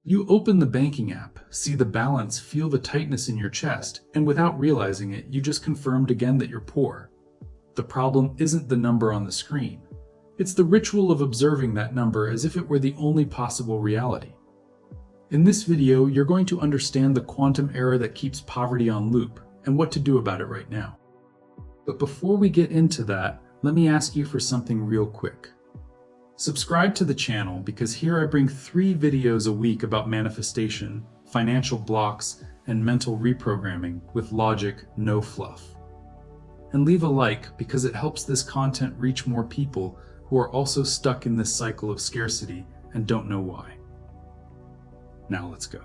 You open the banking app, see the balance, feel the tightness in your chest, and without realizing it, you just confirmed again that you're poor. The problem isn't the number on the screen. It's the ritual of observing that number as if it were the only possible reality. In this video, you're going to understand the quantum error that keeps poverty on loop and what to do about it right now. But before we get into that, let me ask you for something real quick. Subscribe to the channel because here I bring 3 videos a week about manifestation, financial blocks, and mental reprogramming with logic, no fluff. And leave a like because it helps this content reach more people who are also stuck in this cycle of scarcity and don't know why. Now let's go.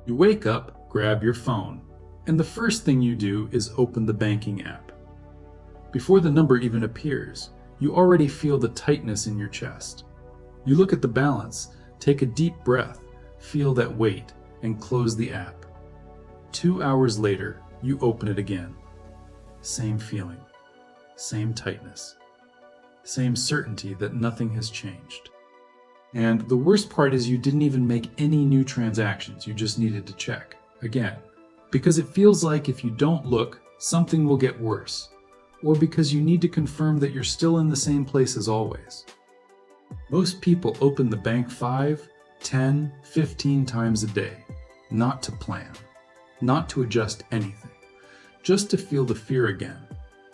You wake up, grab your phone, and the first thing you do is open the banking app. Before the number even appears, you already feel the tightness in your chest. You look at the balance, take a deep breath, feel that weight, and close the app. 2 hours later, you open it again. Same feeling, same tightness, same certainty that nothing has changed. And the worst part is you didn't even make any new transactions, you just needed to check again. Because it feels like if you don't look, something will get worse. Or because you need to confirm that you're still in the same place as always. Most people open the bank 5, 10, 15 times a day, not to plan, not to adjust anything, just to feel the fear again.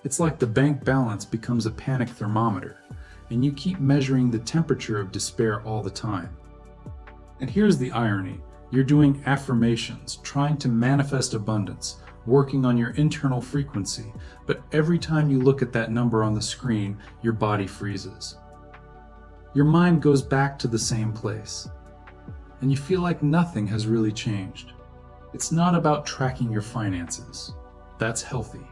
It's like the bank balance becomes a panic thermometer, and you keep measuring the temperature of despair all the time. And here's the irony, you're doing affirmations, trying to manifest abundance, working on your internal frequency, but every time you look at that number on the screen, your body freezes. Your mind goes back to the same place, and you feel like nothing has really changed. It's not about tracking your finances. That's healthy.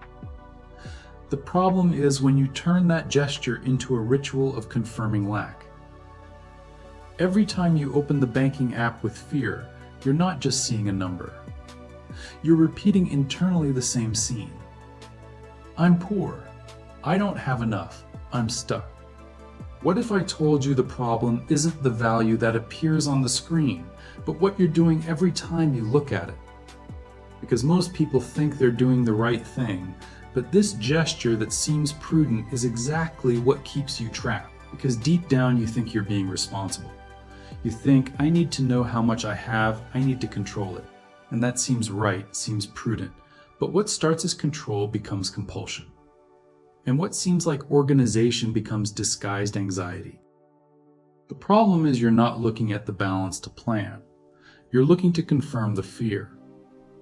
The problem is when you turn that gesture into a ritual of confirming lack. Every time you open the banking app with fear, you're not just seeing a number. You're repeating internally the same scene. I'm poor. I don't have enough. I'm stuck. What if I told you the problem isn't the value that appears on the screen, but what you're doing every time you look at it? Because most people think they're doing the right thing, but this gesture that seems prudent is exactly what keeps you trapped. Because deep down you think you're being responsible. You think, I need to know how much I have, I need to control it. And that seems right, seems prudent. But what starts as control becomes compulsion. And what seems like organization becomes disguised anxiety. The problem is you're not looking at the balance to plan. You're looking to confirm the fear.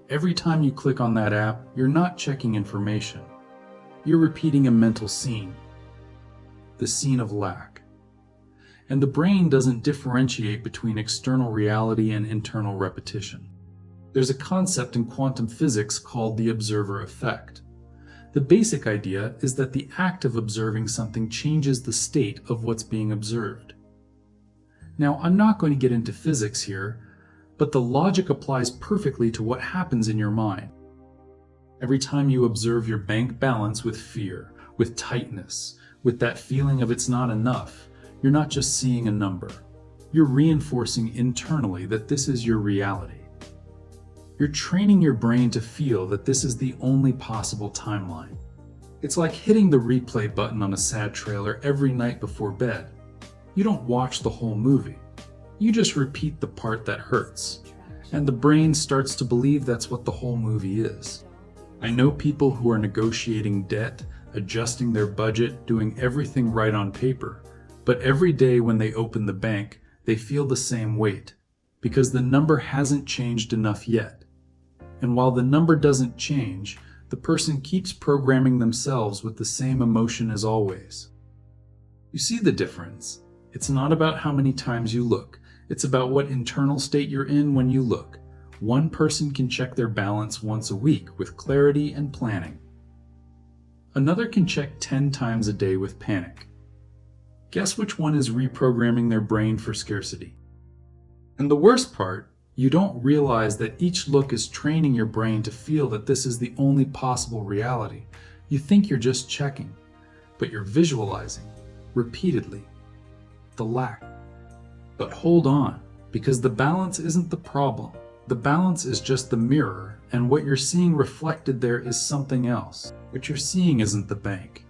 Every time you click on that app, you're not checking information. You're repeating a mental scene. The scene of lack. And the brain doesn't differentiate between external reality and internal repetition. There's a concept in quantum physics called the observer effect. The basic idea is that the act of observing something changes the state of what's being observed. Now, I'm not going to get into physics here, but the logic applies perfectly to what happens in your mind. Every time you observe your bank balance with fear, with tightness, with that feeling of it's not enough, you're not just seeing a number. You're reinforcing internally that this is your reality. You're training your brain to feel that this is the only possible timeline. It's like hitting the replay button on a sad trailer every night before bed. You don't watch the whole movie. You just repeat the part that hurts. And the brain starts to believe that's what the whole movie is. I know people who are negotiating debt, adjusting their budget, doing everything right on paper. But every day when they open the bank, they feel the same weight. Because the number hasn't changed enough yet. And while the number doesn't change, the person keeps programming themselves with the same emotion as always. You see the difference? It's not about how many times you look. It's about what internal state you're in when you look. One person can check their balance once a week with clarity and planning. Another can check 10 times a day with panic. Guess which one is reprogramming their brain for scarcity? And the worst part, you don't realize that each look is training your brain to feel that this is the only possible reality. You think you're just checking, but you're visualizing, repeatedly, the lack. But hold on, Because the balance isn't the problem. The balance is just the mirror, and what you're seeing reflected there is something else. What you're seeing isn't the bank.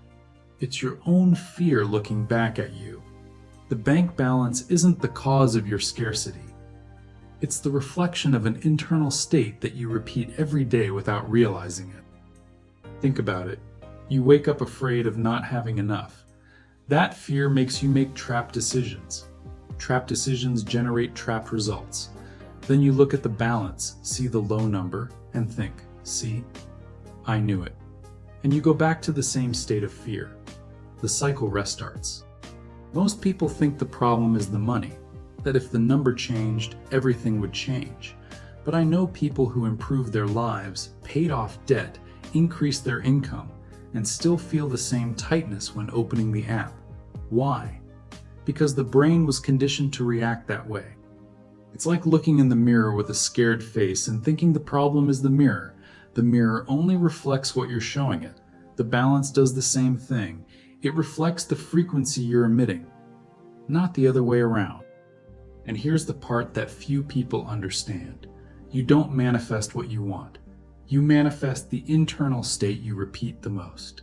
It's your own fear looking back at you. The bank balance isn't the cause of your scarcity. It's the reflection of an internal state that you repeat every day without realizing it. Think about it. You wake up afraid of not having enough. That fear makes you make trapped decisions. Trapped decisions generate trapped results. Then you look at the balance, see the low number, and think, see, I knew it. And you go back to the same state of fear. The cycle restarts. Most people think the problem is the money, that if the number changed, everything would change. But I know people who improved their lives, paid off debt, increased their income, and still feel the same tightness when opening the app. Why? Because the brain was conditioned to react that way. It's like looking in the mirror with a scared face and thinking the problem is the mirror. The mirror only reflects what you're showing it. The balance does the same thing. It reflects the frequency you're emitting, not the other way around. And here's the part that few people understand. You don't manifest what you want. You manifest the internal state you repeat the most.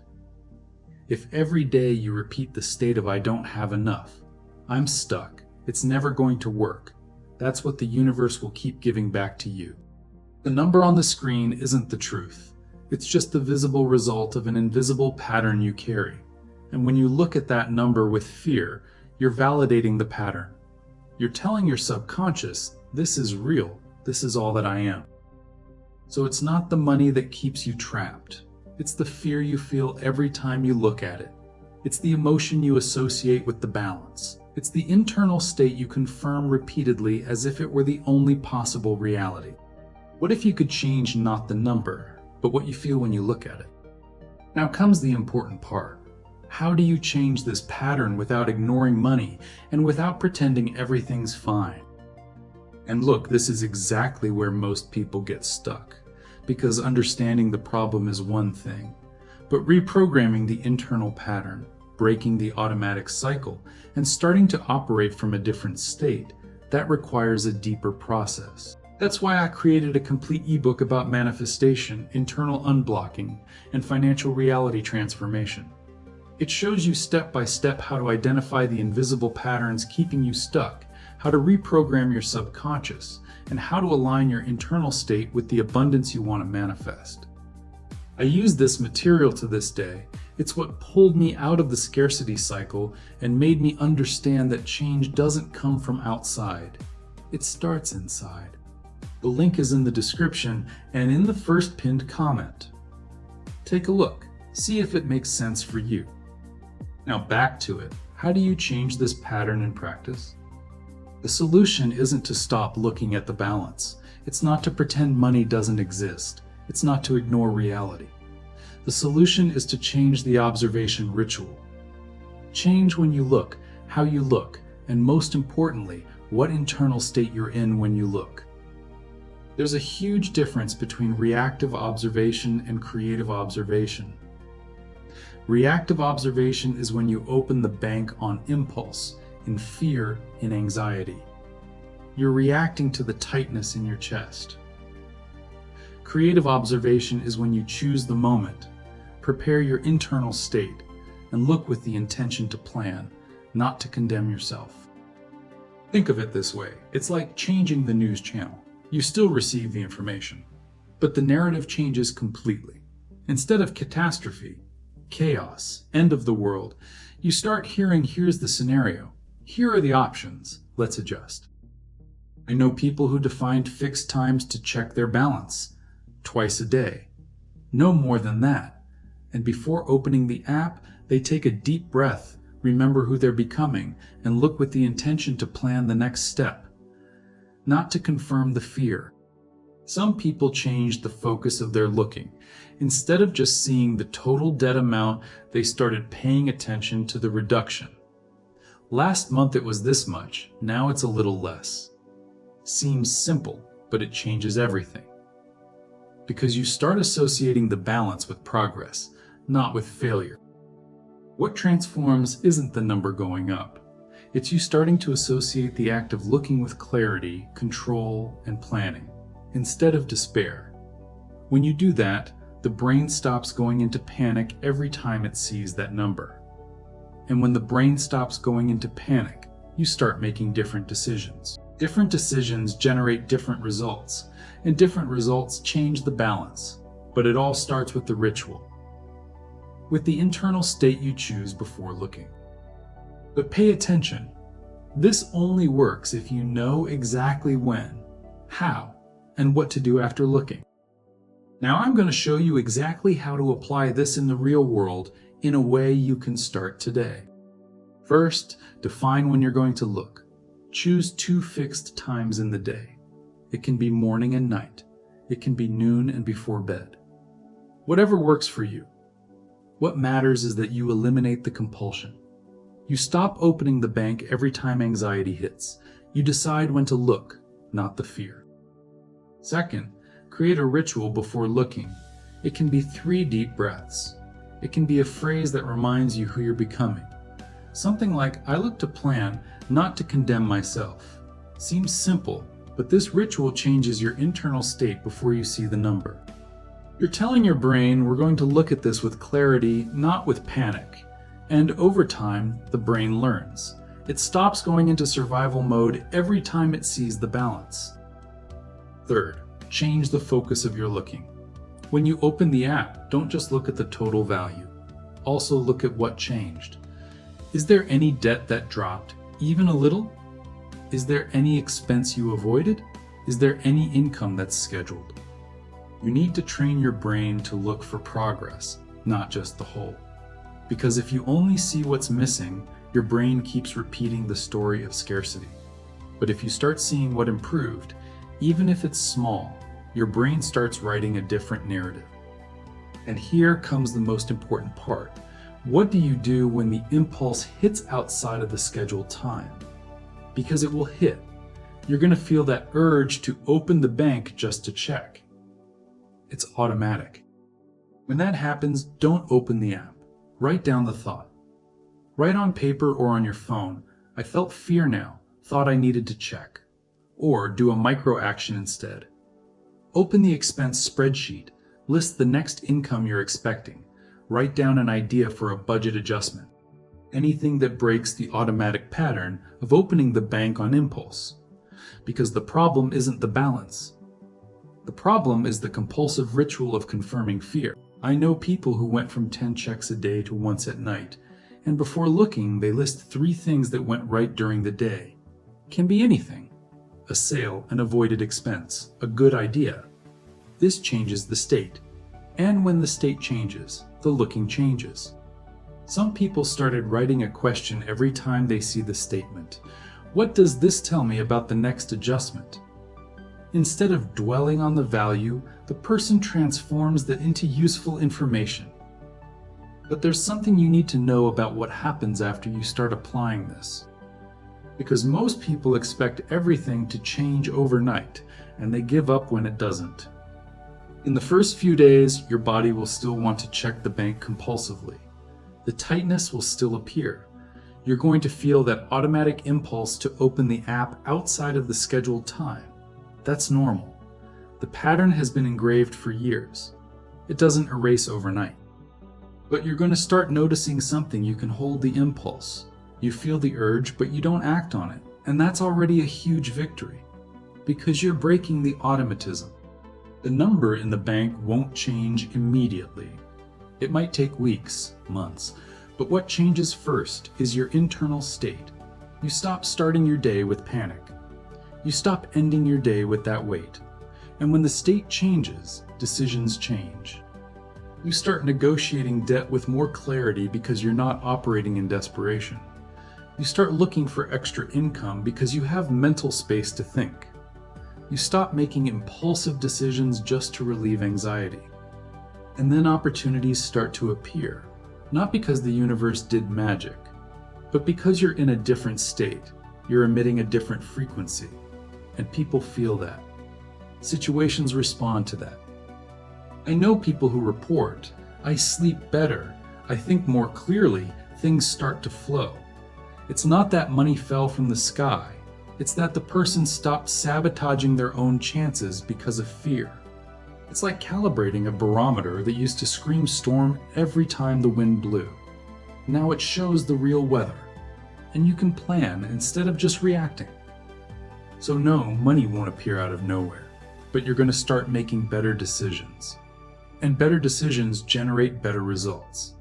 If every day you repeat the state of I don't have enough, I'm stuck, it's never going to work, that's what the universe will keep giving back to you. The number on the screen isn't the truth. It's just the visible result of an invisible pattern you carry. And when you look at that number with fear, you're validating the pattern. You're telling your subconscious, this is real, this is all that I am. So it's not the money that keeps you trapped. It's the fear you feel every time you look at it. It's the emotion you associate with the balance. It's the internal state you confirm repeatedly as if it were the only possible reality. What if you could change not the number, but what you feel when you look at it? Now comes the important part. How do you change this pattern without ignoring money and without pretending everything's fine? And look, this is exactly where most people get stuck, because understanding the problem is one thing, but reprogramming the internal pattern, breaking the automatic cycle, and starting to operate from a different state, that requires a deeper process. That's why I created a complete ebook about manifestation, internal unblocking, and financial reality transformation. It shows you step by step how to identify the invisible patterns keeping you stuck, how to reprogram your subconscious, and how to align your internal state with the abundance you want to manifest. I use this material to this day. It's what pulled me out of the scarcity cycle and made me understand that change doesn't come from outside. It starts inside. The link is in the description and in the first pinned comment. Take a look, see if it makes sense for you. Now back to it. How do you change this pattern in practice? The solution isn't to stop looking at the balance. It's not to pretend money doesn't exist. It's not to ignore reality. The solution is to change the observation ritual. Change when you look, how you look, and most importantly, what internal state you're in when you look. There's a huge difference between reactive observation and creative observation. Reactive observation is when you open the bank on impulse, in fear, in anxiety. You're reacting to the tightness in your chest. Creative observation is when you choose the moment, prepare your internal state, and look with the intention to plan, not to condemn yourself. Think of it this way. It's like changing the news channel. You still receive the information, but the narrative changes completely. Instead of catastrophe, chaos, end of the world, you start hearing, here's the scenario. Here are the options. Let's adjust. I know people who defined fixed times to check their balance, twice a day. No more than that. And before opening the app, they take a deep breath, remember who they're becoming, and look with the intention to plan the next step, not to confirm the fear. Some people changed the focus of their looking. Instead of just seeing the total debt amount, they started paying attention to the reduction. Last month it was this much, now it's a little less. Seems simple, but it changes everything. Because you start associating the balance with progress, not with failure. What transforms isn't the number going up. It's you starting to associate the act of looking with clarity, control, and planning, instead of despair. When you do that, the brain stops going into panic every time it sees that number. And when the brain stops going into panic, you start making different decisions. Different decisions generate different results, and different results change the balance. But it all starts with the ritual, with the internal state you choose before looking. But pay attention. This only works if you know exactly when, how, and what to do after looking. Now I'm going to show you exactly how to apply this in the real world in a way you can start today. First, define when you're going to look. Choose 2 fixed times in the day. It can be morning and night. It can be noon and before bed. Whatever works for you. What matters is that you eliminate the compulsion. You stop opening the bank every time anxiety hits. You decide when to look, not the fear. Second, create a ritual before looking. It can be 3 deep breaths. It can be a phrase that reminds you who you're becoming. Something like, I look to plan, not to condemn myself. Seems simple, but this ritual changes your internal state before you see the number. You're telling your brain, we're going to look at this with clarity, not with panic. And over time, the brain learns. It stops going into survival mode every time it sees the balance. Third, change the focus of your looking. When you open the app, don't just look at the total value. Also look at what changed. Is there any debt that dropped, even a little? Is there any expense you avoided? Is there any income that's scheduled? You need to train your brain to look for progress, not just the whole. Because if you only see what's missing, your brain keeps repeating the story of scarcity. But if you start seeing what improved, even if it's small, your brain starts writing a different narrative. And here comes the most important part. What do you do when the impulse hits outside of the scheduled time? Because it will hit. You're going to feel that urge to open the bank just to check. It's automatic. When that happens, don't open the app. Write down the thought. Write on paper or on your phone, I felt fear now, thought I needed to check. Or do a micro action instead. Open the expense spreadsheet. List the next income you're expecting. Write down an idea for a budget adjustment. Anything that breaks the automatic pattern of opening the bank on impulse. Because the problem isn't the balance. The problem is the compulsive ritual of confirming fear. I know people who went from 10 checks a day to once at night, and before looking, they list 3 things that went right during the day. Can be anything. A sale, an avoided expense, a good idea. This changes the state. And when the state changes, the looking changes. Some people started writing a question every time they see the statement. What does this tell me about the next adjustment? Instead of dwelling on the value, the person transforms that into useful information. But there's something you need to know about what happens after you start applying this. Because most people expect everything to change overnight, and they give up when it doesn't. In the first few days, your body will still want to check the bank compulsively. The tightness will still appear. You're going to feel that automatic impulse to open the app outside of the scheduled time. That's normal. The pattern has been engraved for years. It doesn't erase overnight. But you're going to start noticing something. You can hold the impulse. You feel the urge, but you don't act on it. And that's already a huge victory. Because you're breaking the automatism. The number in the bank won't change immediately. It might take weeks, months. But what changes first is your internal state. You stop starting your day with panic. You stop ending your day with that weight. And when the state changes, decisions change. You start negotiating debt with more clarity because you're not operating in desperation. You start looking for extra income because you have mental space to think. You stop making impulsive decisions just to relieve anxiety. And then opportunities start to appear, not because the universe did magic, but because you're in a different state. You're emitting a different frequency. And people feel that. Situations respond to that. I know people who report, I sleep better, I think more clearly, things start to flow. It's not that money fell from the sky. It's that the person stopped sabotaging their own chances because of fear. It's like calibrating a barometer that used to scream storm every time the wind blew. Now it shows the real weather, and you can plan instead of just reacting. So no, money won't appear out of nowhere, but you're going to start making better decisions. And better decisions generate better results.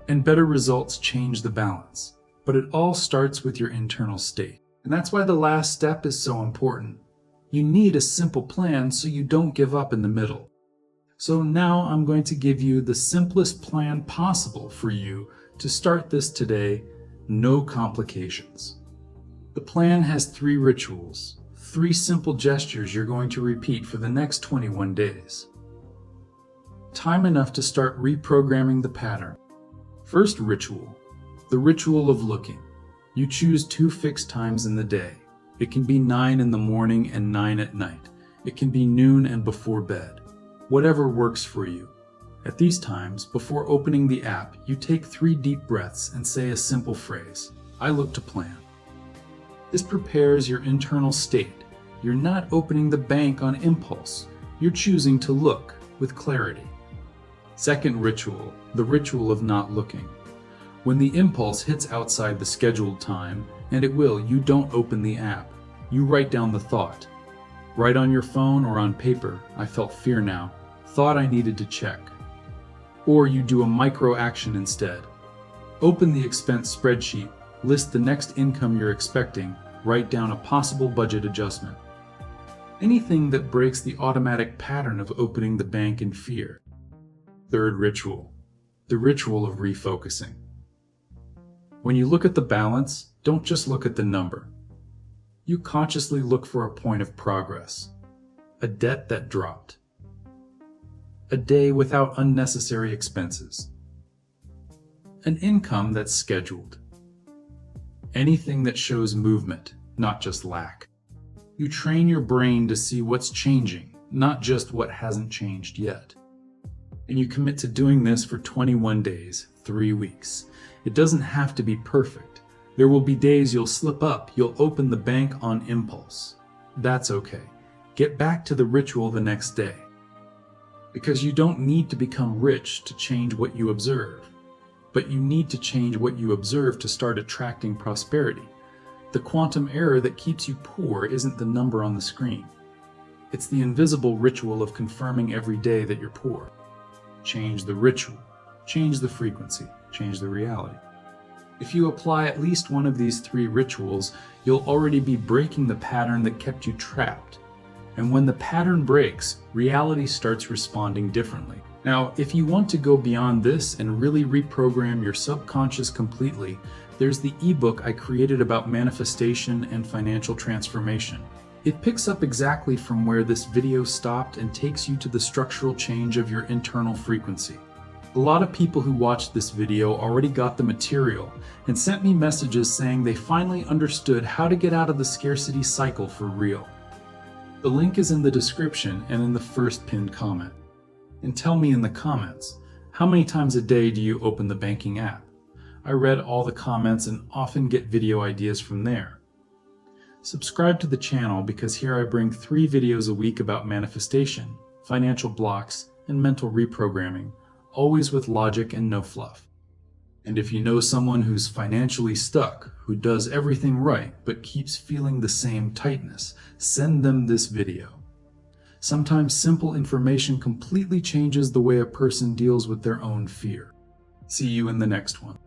And better results change the balance. But it all starts with your internal state. And that's why the last step is so important. You need a simple plan so you don't give up in the middle. So now I'm going to give you the simplest plan possible for you to start this today, no complications. The plan has 3 rituals, 3 simple gestures you're going to repeat for the next 21 days. Time enough to start reprogramming the pattern. First ritual, the ritual of looking. You choose 2 fixed times in the day. It can be 9 in the morning and 9 at night. It can be noon and before bed. Whatever works for you. At these times, before opening the app, you take 3 deep breaths and say a simple phrase, I look to plan. This prepares your internal state. You're not opening the bank on impulse. You're choosing to look with clarity. Second ritual, the ritual of not looking. When the impulse hits outside the scheduled time, and it will, you don't open the app. You write down the thought. Write on your phone or on paper, I felt fear now, thought I needed to check. Or you do a micro action instead. Open the expense spreadsheet, list the next income you're expecting, write down a possible budget adjustment. Anything that breaks the automatic pattern of opening the bank in fear. Third ritual, the ritual of refocusing. When you look at the balance, don't just look at the number. You consciously look for a point of progress, a debt that dropped, a day without unnecessary expenses, an income that's scheduled, anything that shows movement, not just lack. You train your brain to see what's changing, not just what hasn't changed yet. And you commit to doing this for 21 days, 3 weeks. It doesn't have to be perfect. There will be days you'll slip up, you'll open the bank on impulse. That's okay. Get back to the ritual the next day. Because you don't need to become rich to change what you observe. But you need to change what you observe to start attracting prosperity. The quantum error that keeps you poor isn't the number on the screen. It's the invisible ritual of confirming every day that you're poor. Change the ritual, change the frequency, change the reality. If you apply at least one of these 3 rituals, you'll already be breaking the pattern that kept you trapped. And when the pattern breaks, reality starts responding differently. Now, if you want to go beyond this and really reprogram your subconscious completely, there's the ebook I created about manifestation and financial transformation. It picks up exactly from where this video stopped and takes you to the structural change of your internal frequency. A lot of people who watched this video already got the material and sent me messages saying they finally understood how to get out of the scarcity cycle for real. The link is in the description and in the first pinned comment. And tell me in the comments, how many times a day do you open the banking app? I read all the comments and often get video ideas from there. Subscribe to the channel because here I bring 3 videos a week about manifestation, financial blocks, and mental reprogramming, always with logic and no fluff. And if you know someone who's financially stuck, who does everything right but keeps feeling the same tightness, send them this video. Sometimes simple information completely changes the way a person deals with their own fear. See you in the next one.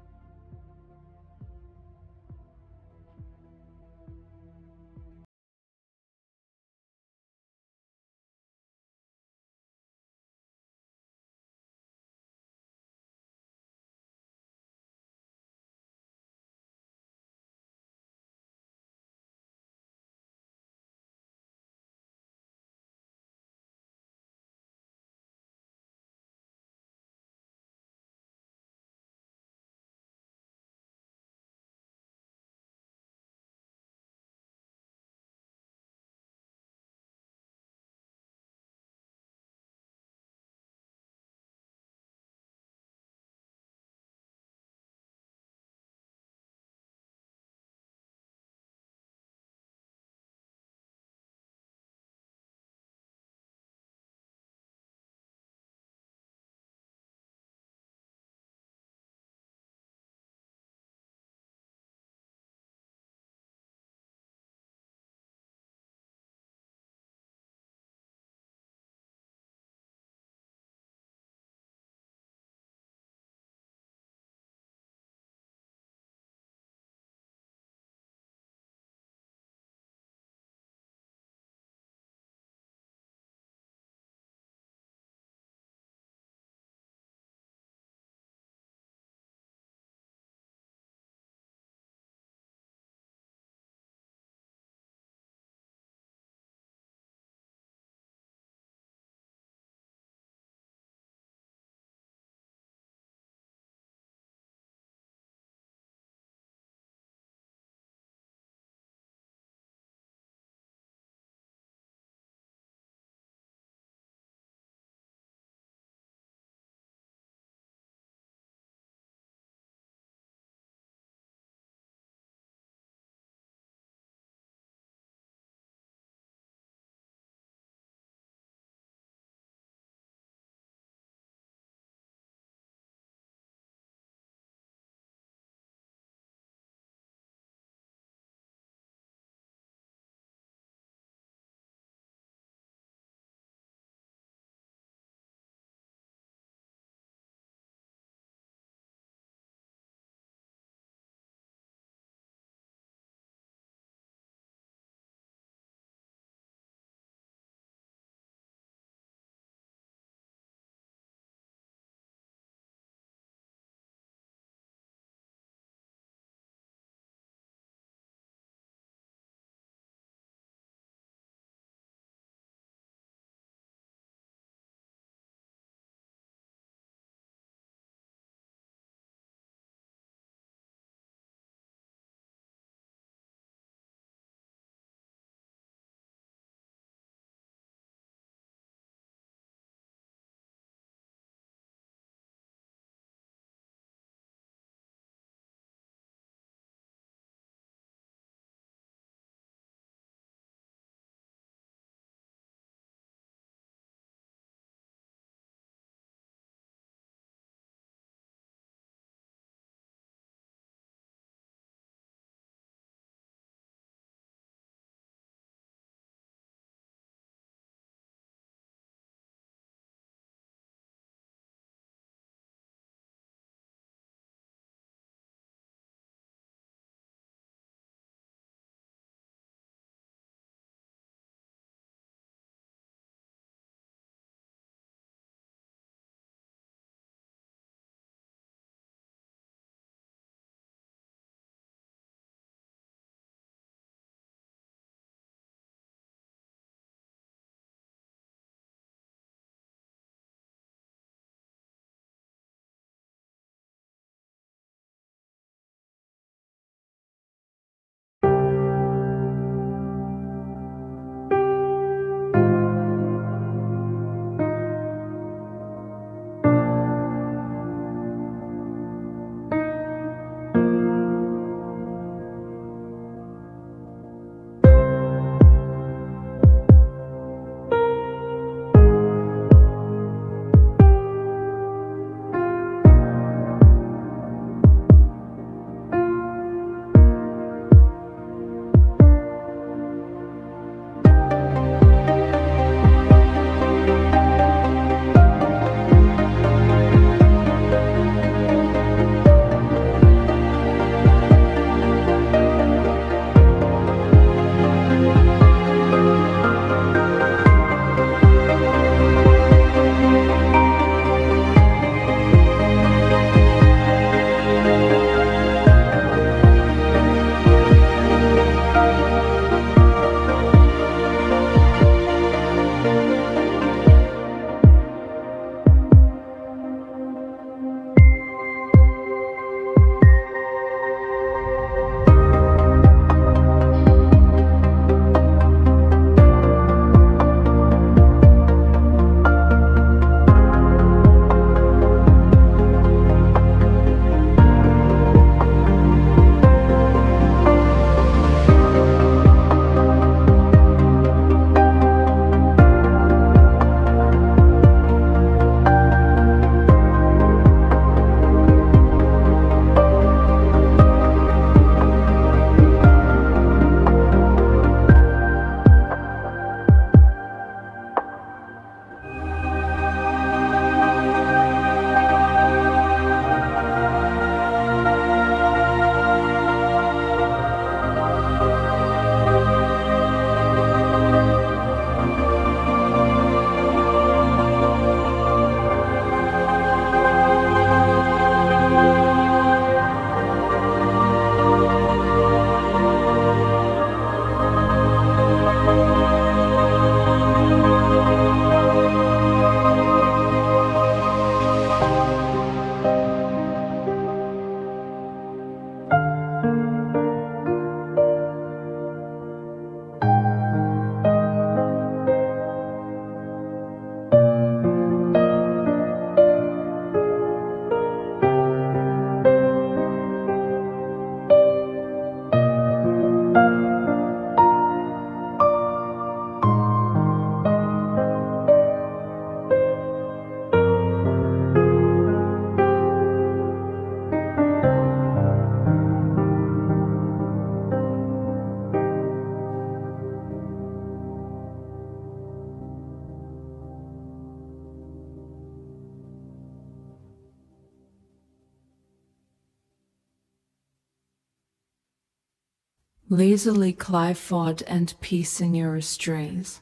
Lazily Clive fought and peace in your strays.